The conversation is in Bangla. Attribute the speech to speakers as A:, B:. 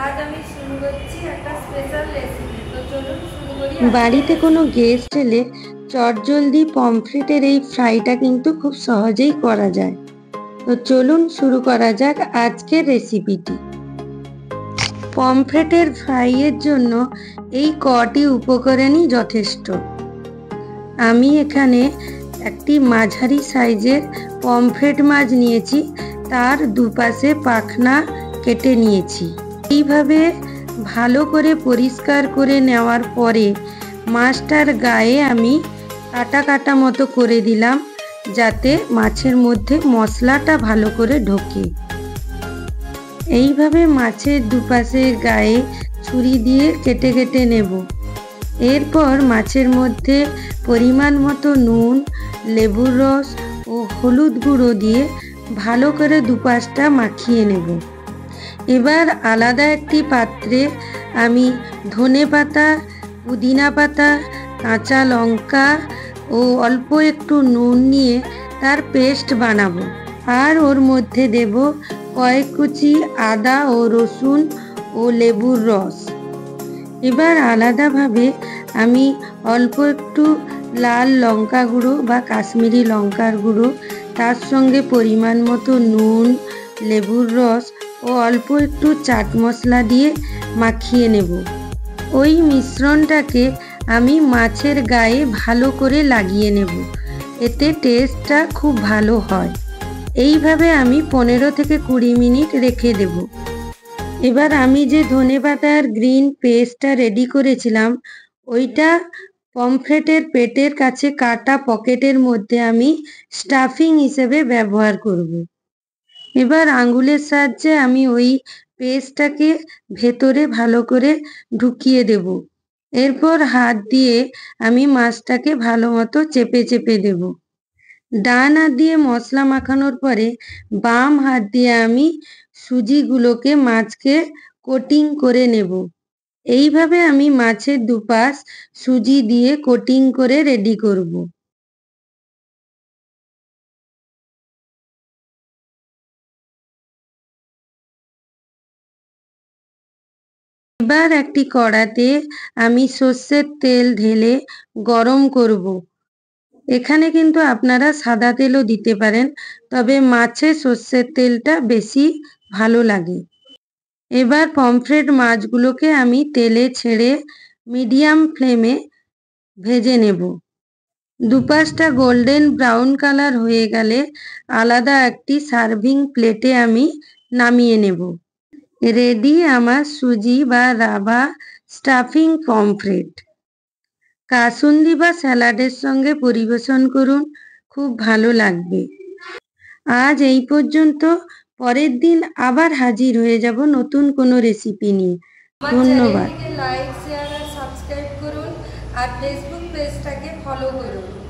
A: আজ আমি শুরু করছি একটা স্পেশাল রেসিপি। তো চলুন শুরু করি।
B: বাড়িতে কোনো গেস্ট এলে চটজলদি পমফ্রেটের এই ফ্রাইটা কিন্তু খুব সহজেই করা যায়। তো চলুন শুরু করা যাক আজকের রেসিপিটি। পমফ্রেটের ফ্রাইয়ের জন্য এই কটি উপকরণই যথেষ্ট। আমি এখানে একটি মাঝারি সাইজের পমফ্রেট মাছ নিয়েছি, তার দুপাশে পাখনা কেটে নিয়েছি। এইভাবে ভালো করে পরিষ্কার করে নেওয়ার পরে মাছটার গায়ে আমি কাটা কাটা মতো করে দিলাম, যাতে মাছের মধ্যে মশলাটা ভালো করে ঢোকে। এইভাবে মাছের দুপাশে গায়ে ছুরি দিয়ে কেটে কেটে নেব। এরপর মাছের মধ্যে পরিমাণ মতো নুন, লেবুর রস ও হলুদ গুঁড়ো দিয়ে ভালো করে দুপাশটা মাখিয়ে নেব। এবার আলাদা একটি পাত্রে আমি ধনেপাতা, পুদিনা পাতা, কাঁচা লঙ্কা ও অল্প একটু নুন নিয়ে তার পেস্ট বানাবো। আর ওর মধ্যে দেব কয়েক কুচি আদা ও রসুন ও লেবুর রস। এবার আলাদাভাবে আমি অল্প একটু লাল লঙ্কা গুঁড়ো বা কাশ্মীরি লঙ্কার গুঁড়ো, তার সঙ্গে পরিমাণ মতো নুন, লেবুর রস ও অল্প একটু চাট মশলা দিয়ে মাখিয়ে নেব। ওই মিশ্রণটাকে আমি মাছের গায়ে ভালো করে লাগিয়ে নেব, এতে টেস্টটা খুব ভালো হয়। এইভাবে আমি 15 থেকে 20 মিনিট রেখে দেব। এবার আমি যে ধনেপাতার গ্রিন পেস্টটা রেডি করেছিলাম, ওইটা পমফ্রেটের পেটের কাছে কাটা পকেটের মধ্যে আমি স্টাফিং হিসেবে ব্যবহার করব। এবার আঙ্গুলের সাহায্যে আমি ওই পেস্টটাকে ভেতরে ভালো করে ঢুকিয়ে দেব। এরপর হাত দিয়ে আমি মাছটাকে ভালো মতো চেপে চেপে দেব। ডান হাত দিয়ে মশলা মাখানোর পরে বাম হাত দিয়ে আমি সুজিগুলোকে মাছকে কোটিং করে নেব। এইভাবে আমি মাছের দুপাশ সুজি দিয়ে কোটিং করে রেডি করব। এবার একটি কড়াতে আমি সর্ষের তেল ঢেলে গরম করব। এখানে কিন্তু আপনারা সাদা তেলও দিতে পারেন, তবে মাছে সর্ষের তেলটা বেশি ভালো লাগে। এবার পমফ্রেট মাছগুলোকে আমি তেলে ছেড়ে মিডিয়াম ফ্লেমে ভেজে নেব। দুপাশটা গোল্ডেন ব্রাউন কালার হয়ে গেলে আলাদা একটি সার্ভিং প্লেটে আমি নামিয়ে নেব। রেডি আমার সুজি বা রাভা স্টাফিং পমফ্রেট। কাসুন্দি বা স্যালাডের সঙ্গে পরিবেশন করুন, খুব ভালো লাগবে। আজ এই পর্যন্ত। পরের দিন আবার হাজির হয়ে যাব নতুন কোনো রেসিপি নিয়ে। ধন্যবাদ।
A: লাইক, শেয়ার আর সাবস্ক্রাইব করুন আর ফেসবুক পেজটাকে ফলো করুন।